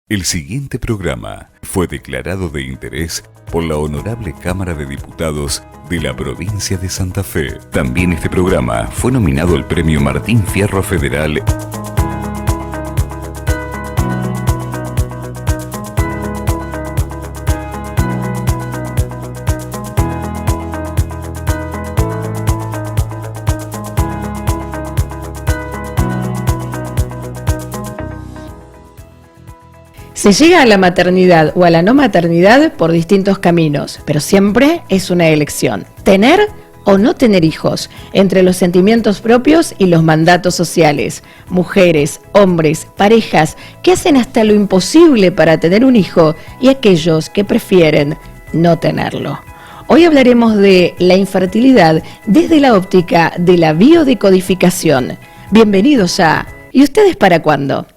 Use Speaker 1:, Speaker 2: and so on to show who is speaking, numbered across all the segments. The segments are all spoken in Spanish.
Speaker 1: El siguiente programa fue declarado de interés por la Honorable Cámara de Diputados de la provincia de Santa Fe. También este programa fue nominado al Premio Martín Fierro Federal.
Speaker 2: Se llega a la maternidad o a la no maternidad por distintos caminos, pero siempre es una elección. Tener o no tener hijos, entre los sentimientos propios y los mandatos sociales. Mujeres, hombres, parejas que hacen hasta lo imposible para tener un hijo y aquellos que prefieren no tenerlo. Hoy hablaremos de la infertilidad desde la óptica de la biodecodificación. Bienvenidos a ¿Y ustedes para cuándo?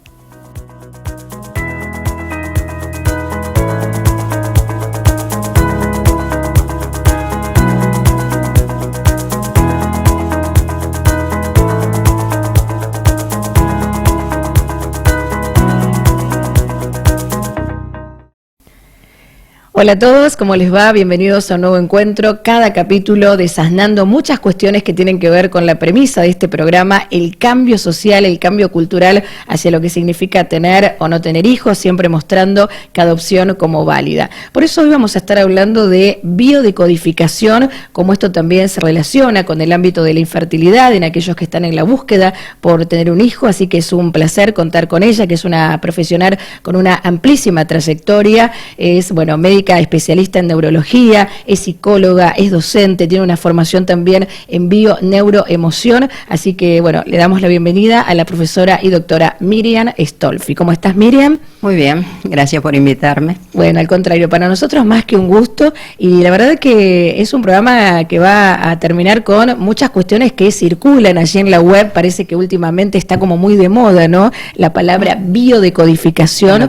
Speaker 2: Hola a todos, ¿cómo les va? Bienvenidos a un nuevo encuentro. Cada capítulo desasnando muchas cuestiones que tienen que ver con la premisa de este programa, el cambio social, el cambio cultural hacia lo que significa tener o no tener hijos, siempre mostrando cada opción como válida. Por eso hoy vamos a estar hablando de biodecodificación, como esto también se relaciona con el ámbito de la infertilidad en aquellos que están en la búsqueda por tener un hijo, así que es un placer contar con ella, que es una profesional con una amplísima trayectoria, es, médica especialista en neurología, es psicóloga, es docente, tiene una formación también en bio-neuroemoción, así que le damos la bienvenida a la profesora y doctora Miriam Stolfi. ¿Cómo estás, Miriam?
Speaker 3: Muy bien, gracias por invitarme.
Speaker 2: Bueno, al contrario, para nosotros más que un gusto, y la verdad que es un programa que va a terminar con muchas cuestiones que circulan allí en la web. Parece que últimamente está como muy de moda, ¿no? La palabra biodecodificación,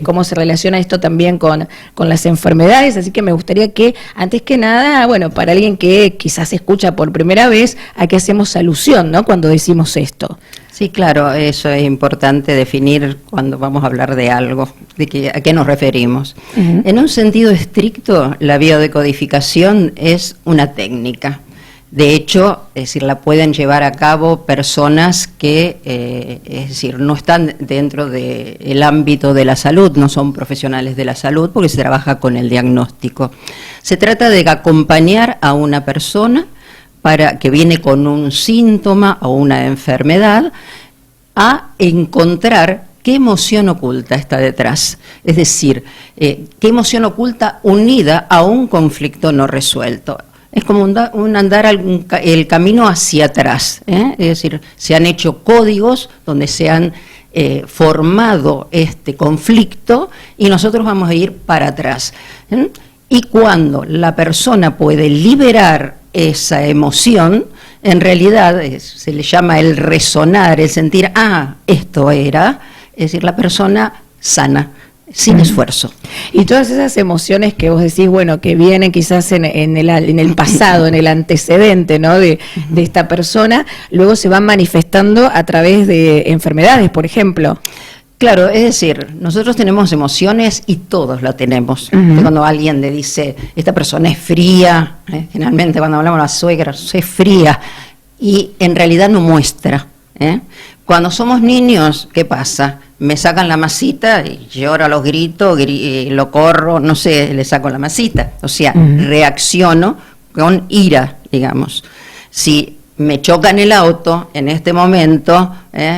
Speaker 2: cómo se relaciona esto también con las enfermedades, así que me gustaría que, antes que nada, para alguien que quizás escucha por primera vez, ¿a qué hacemos alusión, no? Cuando decimos esto.
Speaker 3: Sí, claro, eso es importante definir cuando vamos a hablar de algo, a qué nos referimos. Uh-huh. En un sentido estricto, la biodecodificación es una técnica. De hecho, la pueden llevar a cabo personas que, no están dentro del ámbito de la salud, no son profesionales de la salud, porque se trabaja con el diagnóstico. Se trata de acompañar a una persona que viene con un síntoma o una enfermedad a encontrar qué emoción oculta está detrás. Es decir, qué emoción oculta unida a un conflicto no resuelto. Es como andar el camino hacia atrás, ¿eh? Es decir, se han hecho códigos donde se han formado este conflicto y nosotros vamos a ir para atrás. Y cuando la persona puede liberar esa emoción, en realidad se le llama el resonar, el sentir, esto era, es decir, la persona sana, sin esfuerzo.
Speaker 2: Y todas esas emociones que vos decís, que vienen quizás en el pasado, en el antecedente, ¿no? de esta persona, luego se van manifestando a través de enfermedades, por ejemplo.
Speaker 3: Claro, es decir, nosotros tenemos emociones y todos la tenemos. Uh-huh. Cuando alguien le dice, esta persona es fría, generalmente cuando hablamos de la suegra, es fría, y en realidad no muestra. Cuando somos niños, ¿qué pasa? Me sacan la masita y lloro a los gritos, lo corro, no sé, le saco la masita. O sea, reacciono con ira, digamos. Si me chocan el auto, en este momento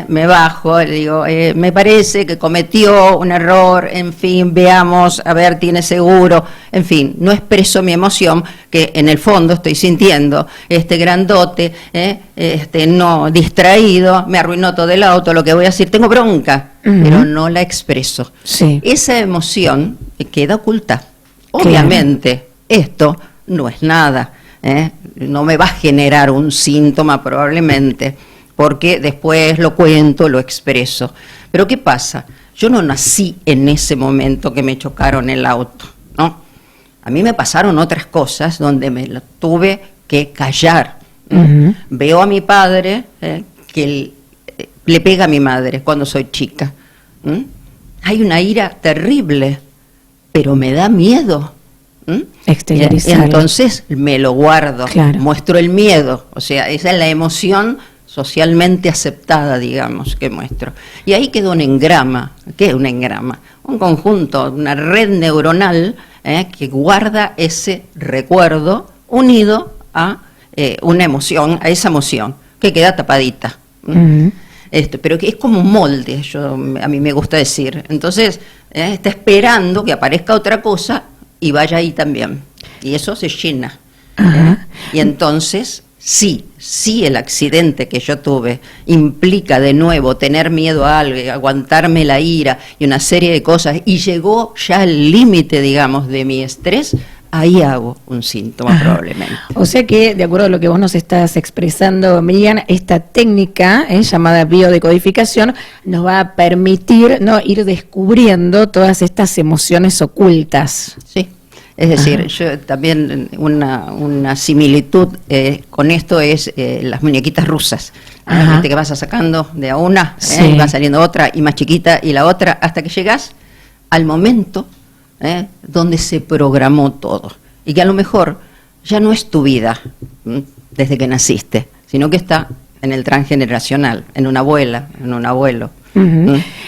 Speaker 3: me bajo, le digo, me parece que cometió un error, en fin, veamos, a ver, tiene seguro, en fin, no expreso mi emoción, que en el fondo estoy sintiendo, este grandote, no distraído, me arruinó todo el auto, lo que voy a decir, tengo bronca, pero no la expreso.
Speaker 2: Sí.
Speaker 3: Esa emoción queda oculta. Obviamente, esto no es nada. No me va a generar un síntoma probablemente, porque después lo cuento, lo expreso. Pero ¿qué pasa? Yo no nací en ese momento que me chocaron el auto, ¿no? A mí me pasaron otras cosas donde me lo tuve que callar. Uh-huh. Veo a mi padre que le pega a mi madre cuando soy chica. hay una ira terrible, pero me da miedo.
Speaker 2: Exteriorizarlo.
Speaker 3: Entonces me lo guardo,
Speaker 2: claro.
Speaker 3: Muestro el miedo, o sea, esa es la emoción socialmente aceptada, digamos, que muestro. Y ahí quedó un engrama. ¿Qué es un engrama? Un conjunto, una red neuronal que guarda ese recuerdo unido a una emoción, a esa emoción, que queda tapadita. Pero que es como un molde, a mí me gusta decir. Entonces, está esperando que aparezca otra cosa y vaya ahí también. Y eso se llena. Y entonces, sí, el accidente que yo tuve implica de nuevo tener miedo a algo, aguantarme la ira y una serie de cosas, y llegó ya al límite, digamos, de mi estrés, ahí hago un síntoma probablemente.
Speaker 2: O sea que, de acuerdo a lo que vos nos estás expresando, Miriam, esta técnica llamada biodecodificación nos va a permitir, ¿no?, ir descubriendo todas estas emociones ocultas.
Speaker 3: Sí, es decir, yo también una similitud con esto es las muñequitas rusas. Viste que vas sacando de a una, y va saliendo otra y más chiquita y la otra, hasta que llegas al momento donde se programó todo, y que a lo mejor ya no es tu vida desde que naciste, sino que está en el transgeneracional, en una abuela, en un abuelo.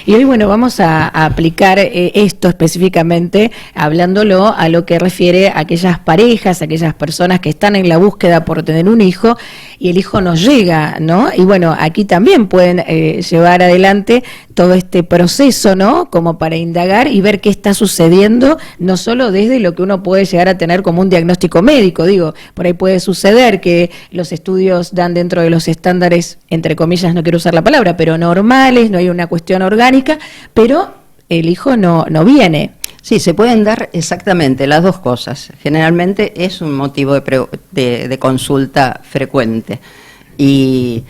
Speaker 2: Y hoy, bueno, vamos a aplicar esto específicamente, hablándolo a lo que refiere a aquellas parejas, a aquellas personas que están en la búsqueda por tener un hijo y el hijo no llega, ¿no? Y bueno, aquí también pueden llevar adelante todo este proceso, ¿no?, como para indagar y ver qué está sucediendo, no solo desde lo que uno puede llegar a tener como un diagnóstico médico. Digo, por ahí puede suceder que los estudios dan dentro de los estándares, entre comillas, no quiero usar la palabra, pero normales, no hay una cuestión orgánica, pero el hijo no viene.
Speaker 3: Sí, se pueden dar exactamente las dos cosas. Generalmente es un motivo de consulta frecuente. Y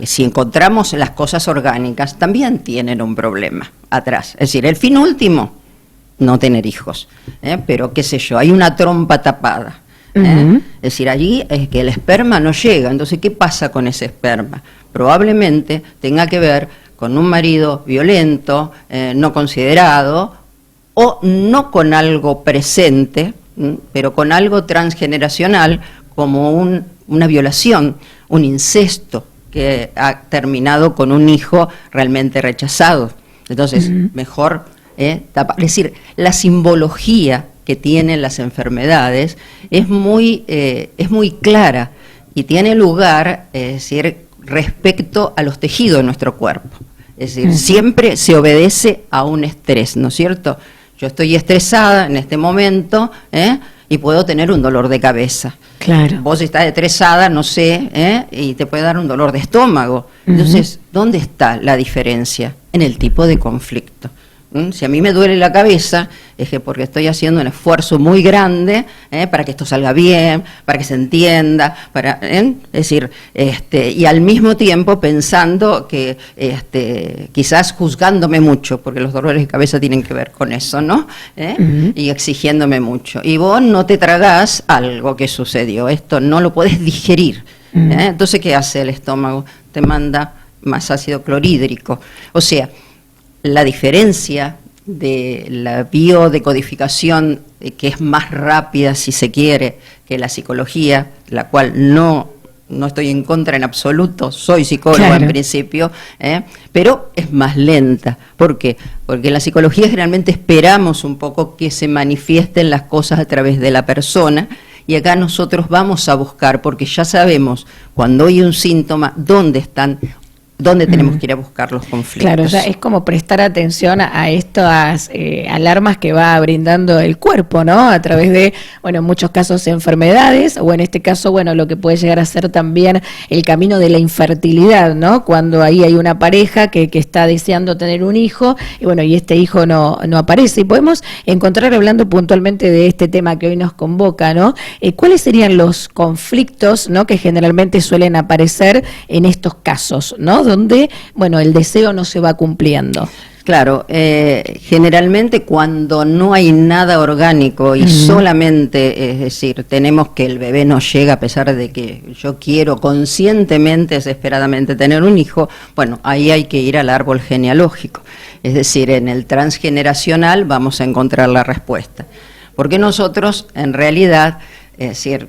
Speaker 3: si encontramos las cosas orgánicas, también tienen un problema atrás. Es decir, el fin último, no tener hijos. Pero qué sé yo, hay una trompa tapada. Es decir, allí es que el esperma no llega. Entonces, ¿qué pasa con ese esperma? Probablemente tenga que ver con un marido violento, no considerado, o no con algo presente, pero con algo transgeneracional, como una violación, un incesto que ha terminado con un hijo realmente rechazado. Entonces, mejor tapar. Es decir, la simbología que tienen las enfermedades es muy clara y tiene lugar, es decir, respecto a los tejidos de nuestro cuerpo. Es decir, siempre se obedece a un estrés, ¿no es cierto? Yo estoy estresada en este momento y puedo tener un dolor de cabeza.
Speaker 2: Claro.
Speaker 3: Vos estás estresada, no sé, y te puede dar un dolor de estómago. Entonces, ¿dónde está la diferencia? En el tipo de conflicto. Si a mí me duele la cabeza, es que porque estoy haciendo un esfuerzo muy grande para que esto salga bien, para que se entienda, es decir, y al mismo tiempo pensando que quizás juzgándome mucho, porque los dolores de cabeza tienen que ver con eso, ¿no? Y exigiéndome mucho. Y vos no te tragás algo que sucedió, esto no lo podés digerir. Entonces, ¿qué hace el estómago? Te manda más ácido clorhídrico. O sea, la diferencia de la biodecodificación, que es más rápida, si se quiere, que la psicología, la cual no estoy en contra en absoluto, soy psicóloga en principio, pero es más lenta. ¿Por qué? Porque en la psicología generalmente esperamos un poco que se manifiesten las cosas a través de la persona, y acá nosotros vamos a buscar, porque ya sabemos cuando hay un síntoma, dónde tenemos que ir a buscar los conflictos.
Speaker 2: Claro, o sea, es como prestar atención a estas alarmas que va brindando el cuerpo, ¿no? A través de, bueno, en muchos casos enfermedades, o en este caso, bueno, lo que puede llegar a ser también el camino de la infertilidad, ¿no? Cuando ahí hay una pareja que está deseando tener un hijo, y bueno, y este hijo no aparece. Y podemos encontrar, hablando puntualmente de este tema que hoy nos convoca, ¿no? ¿Cuáles serían los conflictos, ¿no?, que generalmente suelen aparecer en estos casos, ¿no?, donde, bueno, el deseo no se va cumpliendo?
Speaker 3: Claro, generalmente cuando no hay nada orgánico y solamente, es decir, tenemos que el bebé no llega a pesar de que yo quiero conscientemente, desesperadamente tener un hijo, bueno, ahí hay que ir al árbol genealógico. Es decir, en el transgeneracional vamos a encontrar la respuesta. Porque nosotros, en realidad, es decir,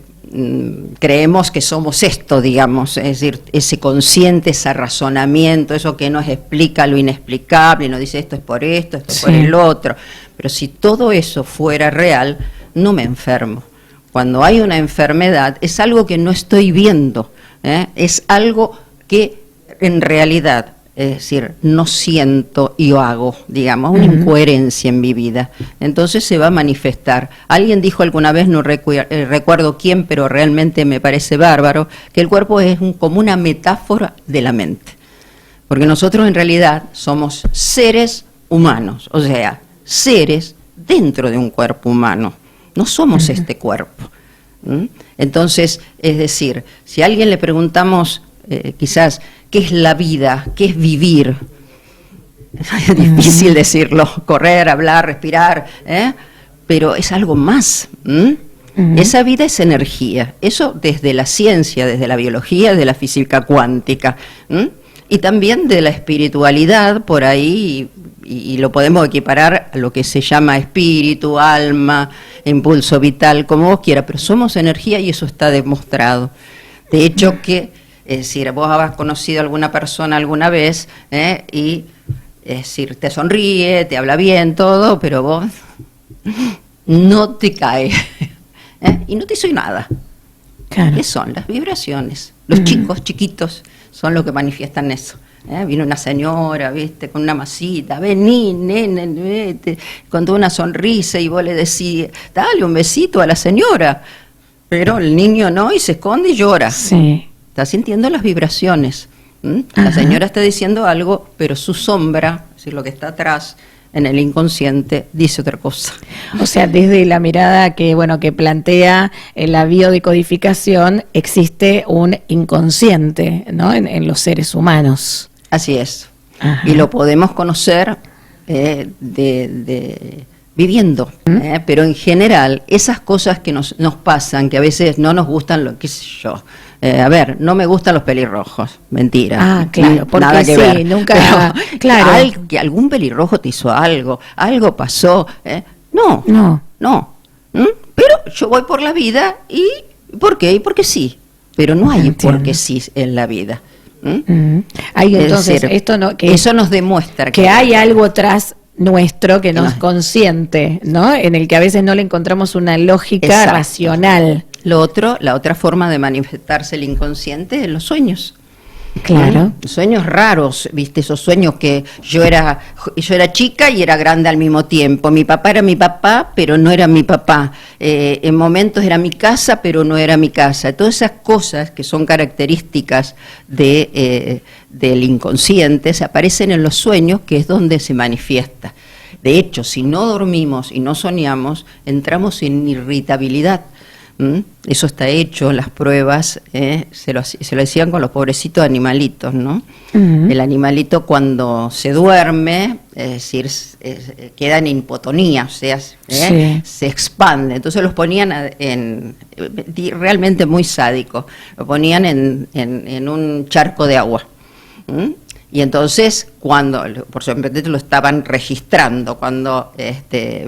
Speaker 3: creemos que somos esto, digamos, es decir, ese consciente, ese razonamiento, eso que nos explica lo inexplicable, nos dice esto es por esto, esto es por el otro. Pero si todo eso fuera real, no me enfermo. Cuando hay una enfermedad, es algo que no estoy viendo, es algo que en realidad, es decir, no siento y hago, digamos, una incoherencia en mi vida. Entonces se va a manifestar. Alguien dijo alguna vez, no recuerdo quién, pero realmente me parece bárbaro, que el cuerpo es como una metáfora de la mente. Porque nosotros en realidad somos seres humanos, o sea, seres dentro de un cuerpo humano. No somos este cuerpo. Entonces, es decir, si a alguien le preguntamos quizás, ¿qué es la vida? ¿Qué es vivir? Es difícil decirlo, correr, hablar, respirar, pero es algo más. Esa vida es energía, eso desde la ciencia, desde la biología, desde la física cuántica, y también de la espiritualidad por ahí, y lo podemos equiparar a lo que se llama espíritu, alma, impulso vital, como vos quieras, pero somos energía y eso está demostrado. De hecho es decir, vos has conocido a alguna persona alguna vez y, es decir, te sonríe, te habla bien, todo, pero vos no te cae y no te hizo nada. Claro. ¿Qué son? Las vibraciones. Los chicos, chiquitos, son los que manifiestan eso. Viene una señora, ¿viste? Con una masita, vení, nene, vete, con toda una sonrisa y vos le decís, dale un besito a la señora. Pero el niño no, y se esconde y llora. Sí. Está sintiendo las vibraciones. La señora está diciendo algo, pero su sombra, es decir, lo que está atrás, en el inconsciente, dice otra cosa.
Speaker 2: O sea, desde la mirada que plantea la biodecodificación, existe un inconsciente, ¿no? En los seres humanos.
Speaker 3: Así es. Y lo podemos conocer viviendo, pero en general, esas cosas que nos pasan, que a veces no nos gustan, qué sé yo. A ver, no me gustan los pelirrojos, mentira.
Speaker 2: Ah, claro, porque
Speaker 3: nada que
Speaker 2: sí,
Speaker 3: ver.
Speaker 2: nunca,
Speaker 3: pero,
Speaker 2: claro.
Speaker 3: Que algún pelirrojo te hizo algo pasó, no. Pero yo voy por la vida y ¿por qué? Y porque sí, pero no hay porque sí en la vida.
Speaker 2: Hay entonces decir,
Speaker 3: eso nos demuestra
Speaker 2: que hay algo tras nuestro que no es consciente, ¿no? En el que a veces no le encontramos una lógica racional.
Speaker 3: La otra forma de manifestarse el inconsciente es los sueños.
Speaker 2: Claro.
Speaker 3: Sueños raros, ¿viste? Esos sueños que yo era chica y era grande al mismo tiempo. Mi papá era mi papá, pero no era mi papá. En momentos era mi casa, pero no era mi casa. Todas esas cosas que son características del inconsciente se aparecen en los sueños, que es donde se manifiesta. De hecho, si no dormimos y no soñamos, entramos en irritabilidad. Eso está hecho, las pruebas, se lo hacían con los pobrecitos animalitos, ¿no? El animalito cuando se duerme, es decir, queda en hipotonía, o sea, se expande. Entonces los ponían realmente muy sádico, lo ponían en un charco de agua. Y entonces, por supuesto lo estaban registrando, cuando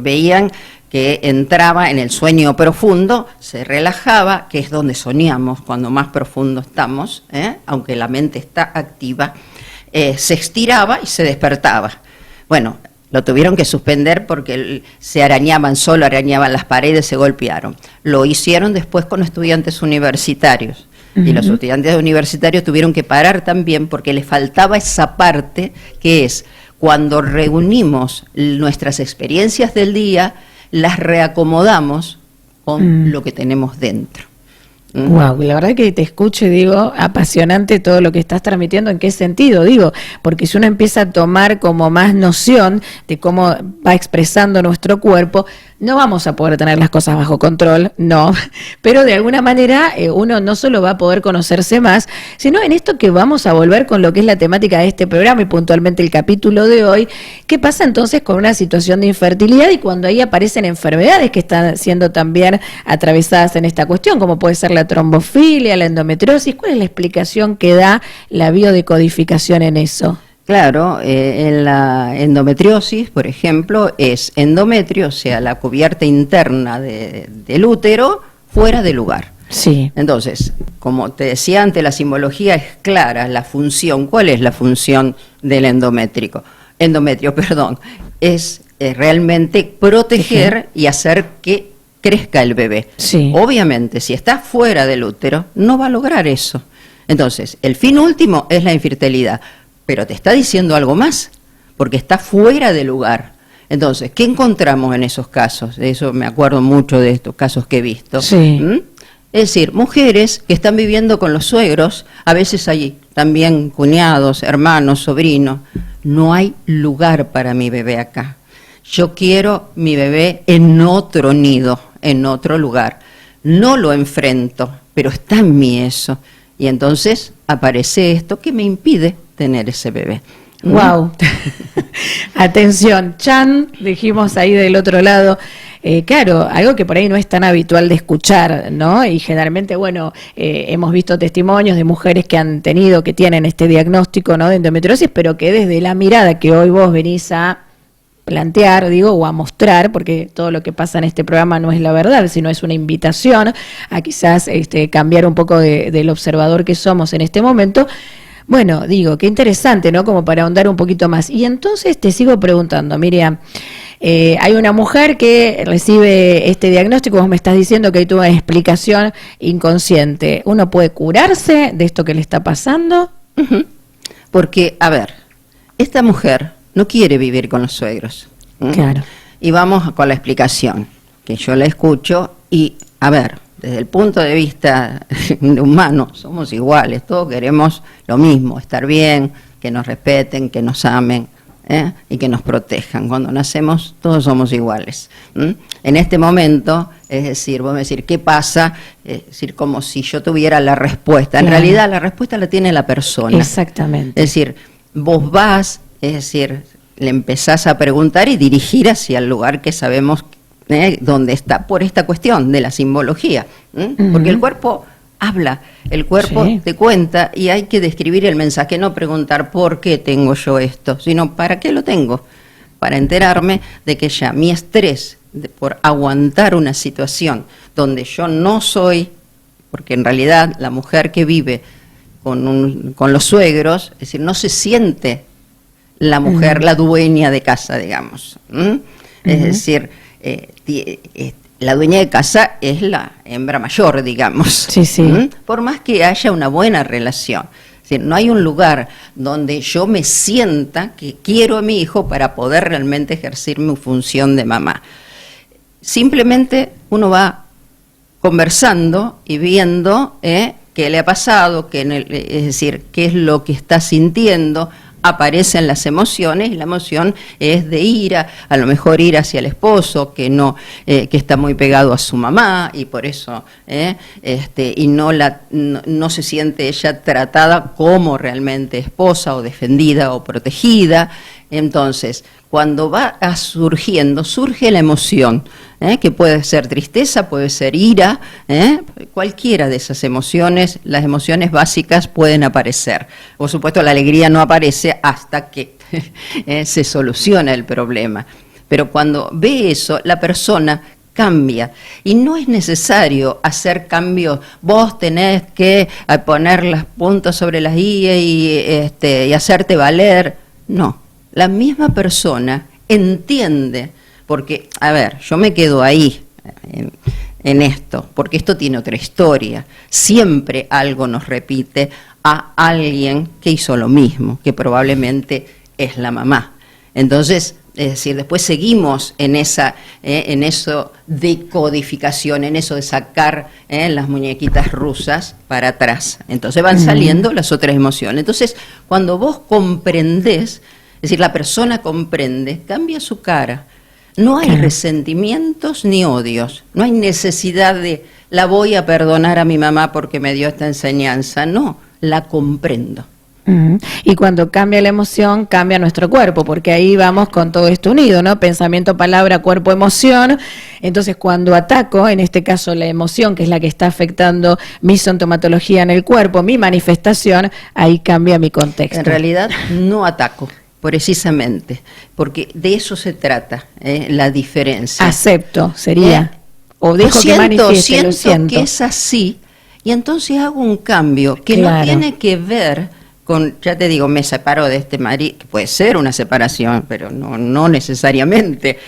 Speaker 3: veían que entraba en el sueño profundo, se relajaba, que es donde soñamos, cuando más profundo estamos, aunque la mente está activa, se estiraba y se despertaba. Bueno, lo tuvieron que suspender porque se arañaban las paredes, se golpearon. Lo hicieron después con estudiantes universitarios. Y los estudiantes universitarios tuvieron que parar también porque les faltaba esa parte que es cuando reunimos nuestras experiencias del día, las reacomodamos con lo que tenemos dentro.
Speaker 2: Wow, la verdad que te escucho y digo, apasionante todo lo que estás transmitiendo. ¿En qué sentido? Digo, porque si uno empieza a tomar como más noción de cómo va expresando nuestro cuerpo, no vamos a poder tener las cosas bajo control, no, pero de alguna manera uno no solo va a poder conocerse más, sino en esto que vamos a volver con lo que es la temática de este programa y puntualmente el capítulo de hoy. ¿Qué pasa entonces con una situación de infertilidad y cuando ahí aparecen enfermedades que están siendo también atravesadas en esta cuestión, como puede ser la trombofilia, la endometriosis? ¿Cuál es la explicación que da la biodecodificación en eso?
Speaker 3: Claro, en la endometriosis, por ejemplo, es endometrio, o sea, la cubierta interna del útero, fuera de lugar.
Speaker 2: Sí.
Speaker 3: Entonces, como te decía antes, la simbología es clara, la función. ¿Cuál es la función del endometrio? Es realmente proteger y hacer que crezca el bebé.
Speaker 2: Sí.
Speaker 3: Obviamente, si está fuera del útero, no va a lograr eso. Entonces, el fin último es la infertilidad, pero te está diciendo algo más, porque está fuera de lugar. Entonces, ¿qué encontramos en esos casos? De eso me acuerdo mucho de estos casos que he visto.
Speaker 2: Sí.
Speaker 3: Es decir, mujeres que están viviendo con los suegros, a veces hay también cuñados, hermanos, sobrinos. No hay lugar para mi bebé acá. Yo quiero mi bebé en otro nido, en otro lugar. No lo enfrento, pero está en mí eso. Y entonces aparece esto que me impide tener ese bebé.
Speaker 2: Wow. Atención, Chan, dijimos ahí del otro lado. Claro, algo que por ahí no es tan habitual de escuchar, ¿no? Y generalmente, bueno, hemos visto testimonios de mujeres que han tenido, que tienen este diagnóstico, ¿no?, de endometriosis, pero que desde la mirada que hoy vos venís a plantear, digo, o a mostrar, porque todo lo que pasa en este programa no es la verdad, sino es una invitación a quizás cambiar un poco del observador que somos en este momento. Bueno, digo, qué interesante, ¿no?, como para ahondar un poquito más. Y entonces te sigo preguntando, Miriam, hay una mujer que recibe este diagnóstico, vos me estás diciendo que hay toda una explicación inconsciente. ¿Uno puede curarse de esto que le está pasando?
Speaker 3: Uh-huh. Porque, a ver, esta mujer no quiere vivir con los suegros.
Speaker 2: Claro.
Speaker 3: Y vamos con la explicación, que yo la escucho y, a ver, desde el punto de vista humano, somos iguales, todos queremos lo mismo, estar bien, que nos respeten, que nos amen, y que nos protejan. Cuando nacemos, todos somos iguales. En este momento, es decir, vos me decís, ¿qué pasa? Es decir, como si yo tuviera la respuesta. En realidad, la respuesta la tiene la persona.
Speaker 2: Exactamente.
Speaker 3: Es decir, vos vas, es decir, le empezás a preguntar y dirigir hacia el lugar que sabemos dónde está, por esta cuestión de la simbología. Porque el cuerpo habla, el cuerpo te cuenta y hay que describir el mensaje, no preguntar por qué tengo yo esto, sino para qué lo tengo, para enterarme de que ya mi estrés por aguantar una situación donde yo no soy, porque en realidad la mujer que vive con los suegros, es decir, no se siente la mujer, la dueña de casa, digamos. Es decir, la dueña de casa es la hembra mayor, digamos.
Speaker 2: Sí, sí.
Speaker 3: Por más que haya una buena relación. Es decir, no hay un lugar donde yo me sienta que quiero a mi hijo para poder realmente ejercer mi función de mamá. Simplemente uno va conversando y viendo qué le ha pasado, es decir, qué es lo que está sintiendo. Aparecen las emociones y la emoción es de ira, a lo mejor ira hacia el esposo que está muy pegado a su mamá y por eso y no se siente ella tratada como realmente esposa o defendida o protegida. Entonces, cuando va surgiendo, surge la emoción, que puede ser tristeza, puede ser ira, cualquiera de esas emociones, las emociones básicas pueden aparecer. Por supuesto, la alegría no aparece hasta que se soluciona el problema. Pero cuando ve eso, la persona cambia y no es necesario hacer cambios. Vos tenés que poner las puntos sobre las i y hacerte valer. No. La misma persona entiende, porque, a ver, yo me quedo ahí en esto, porque esto tiene otra historia. Siempre algo nos repite a alguien que hizo lo mismo, que probablemente es la mamá. Entonces, es decir, después seguimos en eso de codificación, en eso de sacar las muñequitas rusas para atrás. Entonces van saliendo las otras emociones. Entonces, cuando vos comprendés, es decir, la persona comprende, cambia su cara. No hay resentimientos ni odios, no hay necesidad de la voy a perdonar a mi mamá porque me dio esta enseñanza. No, la comprendo.
Speaker 2: Y cuando cambia la emoción, cambia nuestro cuerpo, porque ahí vamos con todo esto unido, ¿no? Pensamiento, palabra, cuerpo, emoción. Entonces, cuando ataco, en este caso la emoción, que es la que está afectando mi sintomatología en el cuerpo, mi manifestación, ahí cambia mi contexto.
Speaker 3: En realidad, no ataco, precisamente, porque de eso se trata, la diferencia.
Speaker 2: Acepto, sería. O dejo que manifieste, lo siento.
Speaker 3: Que es así, y entonces hago un cambio que no tiene que ver con, ya te digo, me separo de este marido, que puede ser una separación, pero no necesariamente,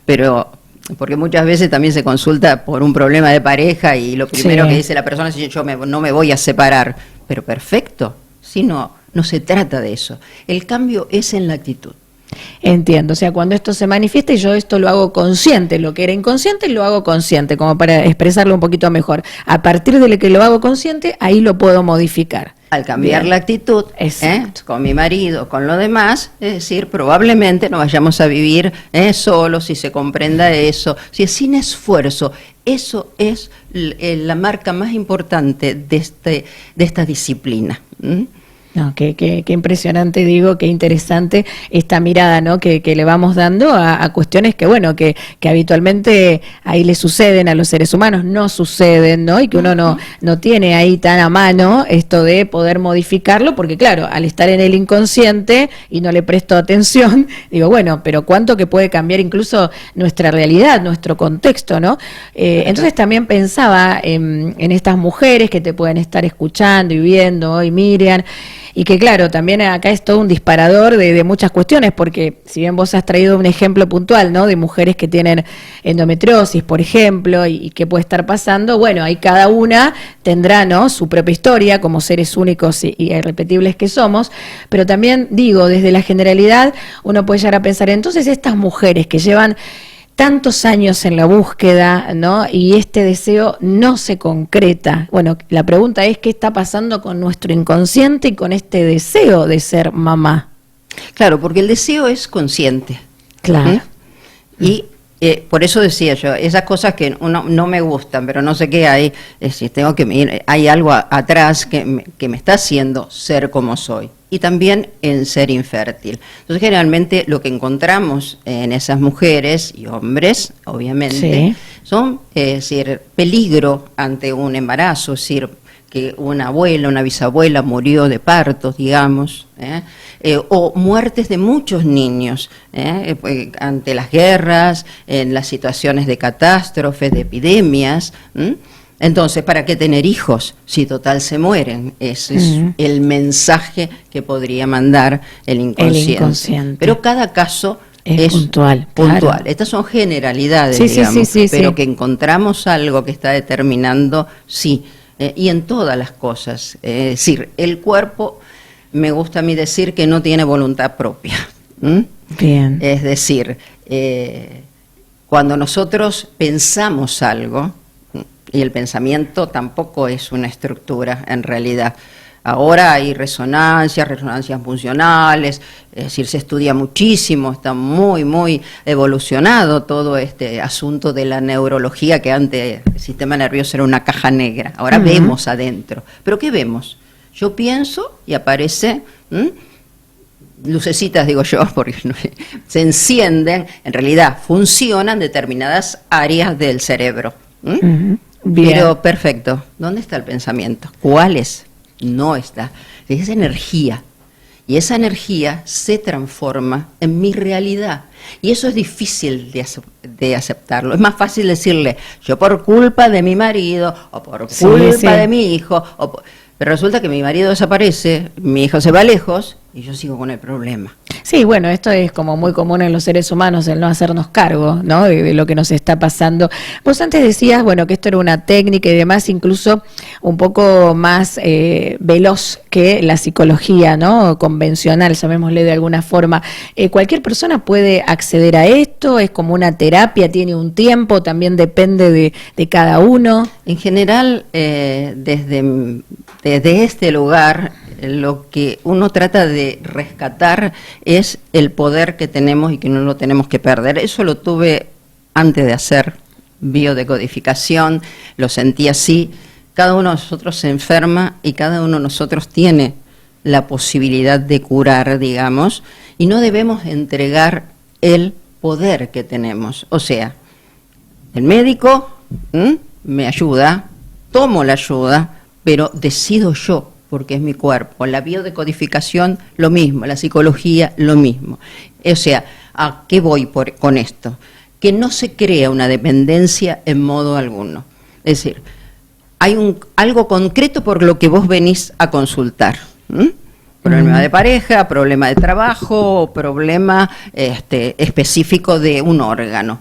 Speaker 3: pero porque muchas veces también se consulta por un problema de pareja y lo primero que dice la persona es yo no me voy a separar, pero perfecto, si no se trata de eso, el cambio es en la actitud.
Speaker 2: Entiendo, o sea, cuando esto se manifiesta y yo esto lo hago consciente, lo que era inconsciente lo hago consciente, como para expresarlo un poquito mejor. A partir de lo que lo hago consciente, ahí lo puedo modificar.
Speaker 3: Al cambiar la actitud, con mi marido, con lo demás, es decir, probablemente no vayamos a vivir solos, si se comprenda eso, si es sin esfuerzo. Eso es la marca más importante de esta disciplina.
Speaker 2: No, qué impresionante, digo, qué interesante esta mirada, ¿no? que le vamos dando a cuestiones que, bueno, que habitualmente ahí le suceden a los seres humanos, no suceden, ¿no? Y que uno no tiene ahí tan a mano esto de poder modificarlo, porque claro, al estar en el inconsciente y no le presto atención, digo, bueno, pero cuánto que puede cambiar incluso nuestra realidad, nuestro contexto, ¿no? Entonces también pensaba en estas mujeres que te pueden estar escuchando y viendo hoy, Miriam, y que claro, también acá es todo un disparador de muchas cuestiones, porque si bien vos has traído un ejemplo puntual, ¿no? De mujeres que tienen endometriosis, por ejemplo, y qué puede estar pasando, bueno, ahí cada una tendrá, ¿no? Su propia historia como seres únicos y irrepetibles que somos, pero también digo, desde la generalidad uno puede llegar a pensar, entonces estas mujeres que llevan tantos años en la búsqueda, ¿no? Y este deseo no se concreta. Bueno, la pregunta es, ¿qué está pasando con nuestro inconsciente y con este deseo de ser mamá?
Speaker 3: Claro, porque el deseo es consciente.
Speaker 2: Claro.
Speaker 3: Y por eso decía yo, esas cosas que no me gustan, pero no sé qué hay, tengo que mirar, hay algo atrás que me está haciendo ser como soy. Y también en ser infértil. Entonces, generalmente lo que encontramos en esas mujeres y hombres, obviamente, son peligro ante un embarazo, es decir, que una abuela, una bisabuela murió de partos, digamos, o muertes de muchos niños ante las guerras, en las situaciones de catástrofes, de epidemias. Entonces, ¿para qué tener hijos si total se mueren? Ese es el mensaje que podría mandar el inconsciente. Pero cada caso es puntual. Claro. Estas son generalidades, digamos, pero que encontramos algo que está determinando, y en todas las cosas. Es decir, el cuerpo, me gusta a mí decir que no tiene voluntad propia.
Speaker 2: Bien.
Speaker 3: Es decir, cuando nosotros pensamos algo, y el pensamiento tampoco es una estructura en realidad. Ahora hay resonancias funcionales, es decir, se estudia muchísimo, está muy evolucionado todo este asunto de la neurología, que antes el sistema nervioso era una caja negra, ahora vemos adentro. ¿Pero qué vemos? Yo pienso y aparece lucecitas, digo yo, porque se encienden, en realidad funcionan determinadas áreas del cerebro. Pero perfecto, ¿dónde está el pensamiento? ¿Cuál es? No está. Es energía. Y esa energía se transforma en mi realidad. Y eso es difícil de aceptarlo. Es más fácil decirle, yo por culpa de mi marido, o por culpa de mi hijo, pero resulta que mi marido desaparece, mi hijo se va lejos, y yo sigo con el problema.
Speaker 2: Sí, bueno, esto es como muy común en los seres humanos, el no hacernos cargo, ¿no? De lo que nos está pasando. Vos antes decías, bueno, que esto era una técnica y demás, incluso un poco más veloz que la psicología, ¿no? Convencional, llamémosle de alguna forma. ¿Cualquier persona puede acceder a esto? ¿Es como una terapia? ¿Tiene un tiempo? ¿También depende de cada uno?
Speaker 3: En general, desde este lugar, lo que uno trata de rescatar es el poder que tenemos y que no lo tenemos que perder. Eso lo tuve antes de hacer biodecodificación, lo sentí así. Cada uno de nosotros se enferma y cada uno de nosotros tiene la posibilidad de curar, digamos, y no debemos entregar el poder que tenemos. O sea, el médico me ayuda, tomo la ayuda, pero decido yo, porque es mi cuerpo. La biodecodificación, lo mismo, la psicología, lo mismo. O sea, ¿a qué voy con esto? Que no se crea una dependencia en modo alguno. Es decir, hay algo concreto por lo que vos venís a consultar. Problema de pareja, problema de trabajo, problema específico de un órgano.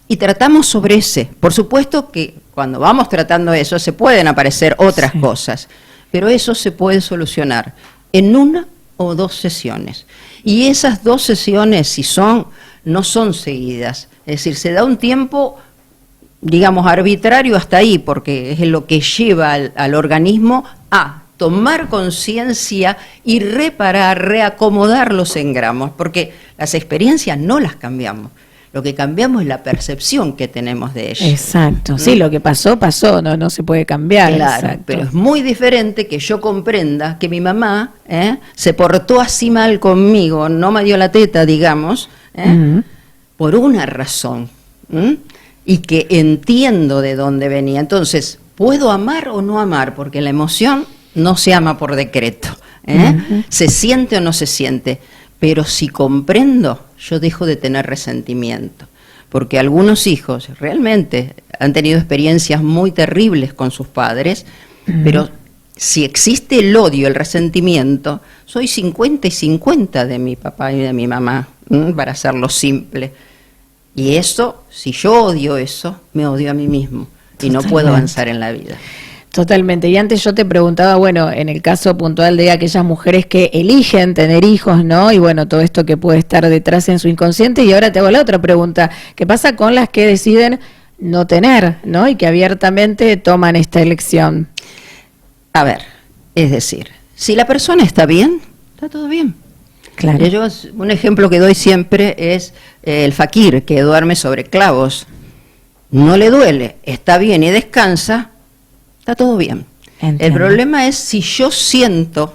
Speaker 3: Y tratamos sobre ese. Por supuesto que cuando vamos tratando eso se pueden aparecer otras cosas, pero eso se puede solucionar en 1 o 2 sesiones. Y esas 2 sesiones, si no son seguidas. Es decir, se da un tiempo, digamos, arbitrario hasta ahí, porque es lo que lleva al organismo a tomar conciencia y reparar, reacomodar los engramos, porque las experiencias no las cambiamos. Lo que cambiamos es la percepción que tenemos de ellas.
Speaker 2: Exacto, sí, lo que pasó, no se puede cambiar.
Speaker 3: Claro,
Speaker 2: exacto.
Speaker 3: Pero es muy diferente que yo comprenda que mi mamá se portó así mal conmigo, no me dio la teta, digamos, por una razón, y que entiendo de dónde venía. Entonces, ¿puedo amar o no amar? Porque la emoción no se ama por decreto, se siente o no se siente. Pero si comprendo, yo dejo de tener resentimiento, porque algunos hijos realmente han tenido experiencias muy terribles con sus padres, pero si existe el odio, el resentimiento, soy 50 y 50 de mi papá y de mi mamá, para hacerlo simple. Y eso, si yo odio eso, me odio a mí mismo y no puedo avanzar en la vida.
Speaker 2: Totalmente. Y antes yo te preguntaba, bueno, en el caso puntual de aquellas mujeres que eligen tener hijos, ¿no? Y bueno, todo esto que puede estar detrás en su inconsciente. Y ahora te hago la otra pregunta. ¿Qué pasa con las que deciden no tener, ¿no? Y que abiertamente toman esta elección.
Speaker 3: A ver, es decir, si la persona está bien, está todo bien.
Speaker 2: Claro.
Speaker 3: Un ejemplo que doy siempre es el fakir que duerme sobre clavos. No le duele, está bien y descansa, está todo bien. Entiendo. El problema es si yo siento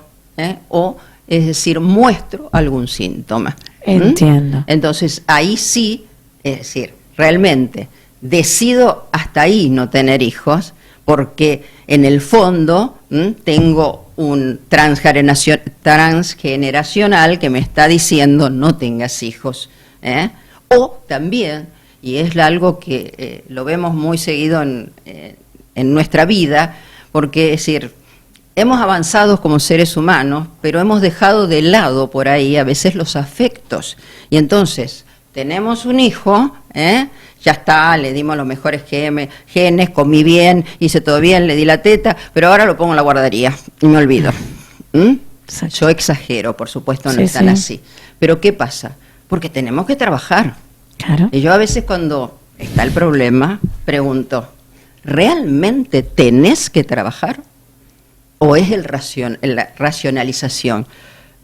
Speaker 3: o, es decir, muestro algún síntoma.
Speaker 2: Entiendo.
Speaker 3: Entonces, ahí sí, es decir, realmente decido hasta ahí no tener hijos, porque en el fondo tengo un transgeneracional que me está diciendo no tengas hijos. O también, y es algo que lo vemos muy seguido en nuestra vida, porque es decir, hemos avanzado como seres humanos, pero hemos dejado de lado por ahí a veces los afectos. Y entonces, tenemos un hijo, ya está, le dimos los mejores genes, comí bien, hice todo bien, le di la teta, pero ahora lo pongo en la guardería y me olvido. Yo exagero, por supuesto, no están así. Pero ¿qué pasa? Porque tenemos que trabajar.
Speaker 2: Claro.
Speaker 3: Y yo a veces cuando está el problema, pregunto, ¿realmente tenés que trabajar? ¿O es la racionalización?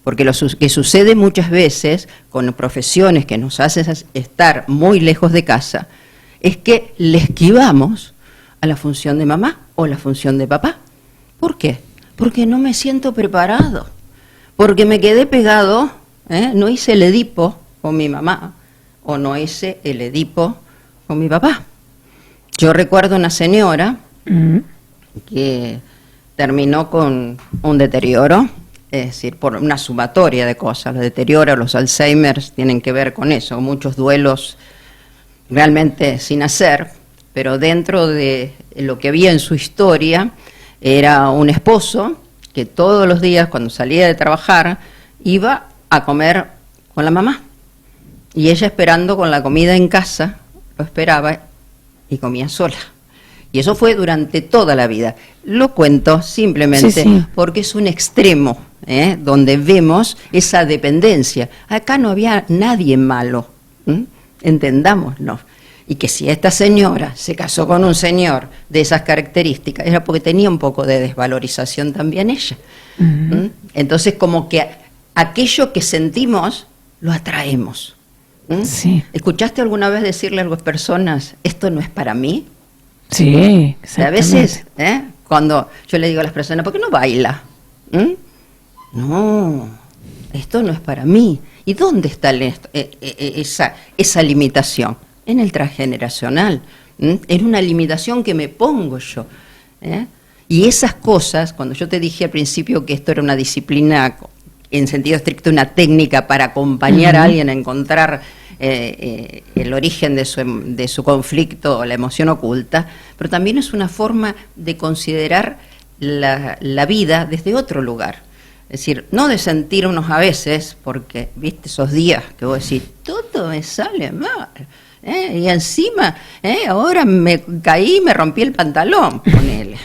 Speaker 3: Porque lo que sucede muchas veces con profesiones que nos hacen estar muy lejos de casa es que le esquivamos a la función de mamá o la función de papá. ¿Por qué? Porque no me siento preparado, porque me quedé pegado, no hice el Edipo con mi mamá o no hice el Edipo con mi papá. Yo recuerdo una señora que terminó con un deterioro, es decir, por una sumatoria de cosas. Los deterioros, los Alzheimer tienen que ver con eso, muchos duelos realmente sin hacer, pero dentro de lo que había en su historia era un esposo que todos los días cuando salía de trabajar iba a comer con la mamá. Y ella esperando con la comida en casa, lo esperaba y comía sola. Y eso fue durante toda la vida. Lo cuento simplemente porque es un extremo, donde vemos esa dependencia. Acá no había nadie malo, entendámoslo. Y que si esta señora se casó con un señor de esas características, era porque tenía un poco de desvalorización también ella. Entonces, como que aquello que sentimos, lo atraemos.
Speaker 2: Sí.
Speaker 3: ¿Escuchaste alguna vez decirle a algunas personas, esto no es para mí?
Speaker 2: Sí, exactamente.
Speaker 3: A veces, cuando yo le digo a las personas, ¿por qué no baila? No, esto no es para mí. ¿Y dónde está esa limitación? En el transgeneracional, en una limitación que me pongo yo. Y esas cosas, cuando yo te dije al principio que esto era una disciplina, en sentido estricto, una técnica para acompañar a alguien a encontrar el origen de su conflicto o la emoción oculta, pero también es una forma de considerar la vida desde otro lugar. Es decir, no de sentirnos a veces, porque, viste, esos días que vos decís, todo me sale mal, y encima, ahora me caí y me rompí el pantalón, ponele.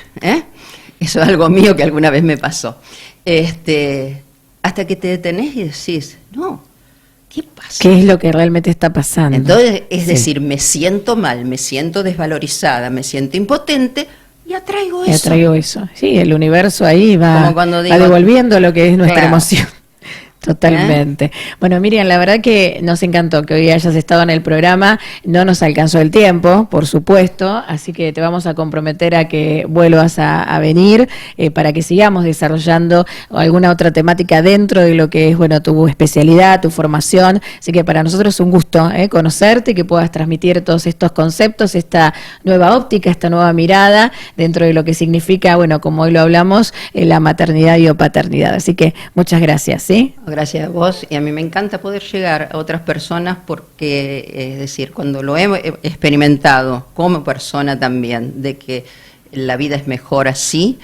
Speaker 3: Eso es algo mío que alguna vez me pasó. Hasta que te detenés y decís, no, ¿qué pasa?
Speaker 2: ¿Qué es lo que realmente está pasando?
Speaker 3: Entonces, es decir, me siento mal, me siento desvalorizada, me siento impotente y atraigo eso.
Speaker 2: Y atraigo eso. Sí, el universo ahí va
Speaker 3: digo,
Speaker 2: devolviendo lo que es nuestra
Speaker 3: claro.
Speaker 2: emoción. Totalmente. Bueno, Miriam, la verdad que nos encantó que hoy hayas estado en el programa. No nos alcanzó el tiempo, por supuesto, así que te vamos a comprometer a que vuelvas a venir para que sigamos desarrollando alguna otra temática dentro de lo que es, bueno, tu especialidad, tu formación. Así que para nosotros es un gusto conocerte y que puedas transmitir todos estos conceptos, esta nueva óptica, esta nueva mirada dentro de lo que significa, bueno, como hoy lo hablamos, la maternidad y o paternidad. Así que muchas gracias, ¿sí?
Speaker 3: Gracias a vos, y a mí me encanta poder llegar a otras personas porque, es decir, cuando lo he experimentado como persona también, de que la vida es mejor así,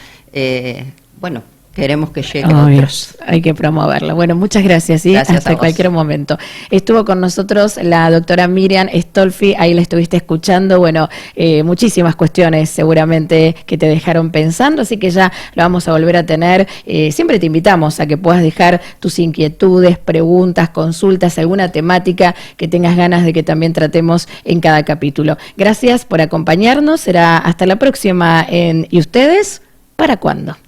Speaker 3: bueno, queremos que llegue a otros.
Speaker 2: Hay que promoverla. Bueno, muchas gracias, ¿sí?
Speaker 3: Gracias
Speaker 2: hasta cualquier momento. Estuvo con nosotros la doctora Miriam Stolfi, ahí la estuviste escuchando, bueno, muchísimas cuestiones seguramente que te dejaron pensando, así que ya lo vamos a volver a tener. Siempre te invitamos a que puedas dejar tus inquietudes, preguntas, consultas, alguna temática que tengas ganas de que también tratemos en cada capítulo. Gracias por acompañarnos, será hasta la próxima en ¿Y ustedes? ¿Para cuándo?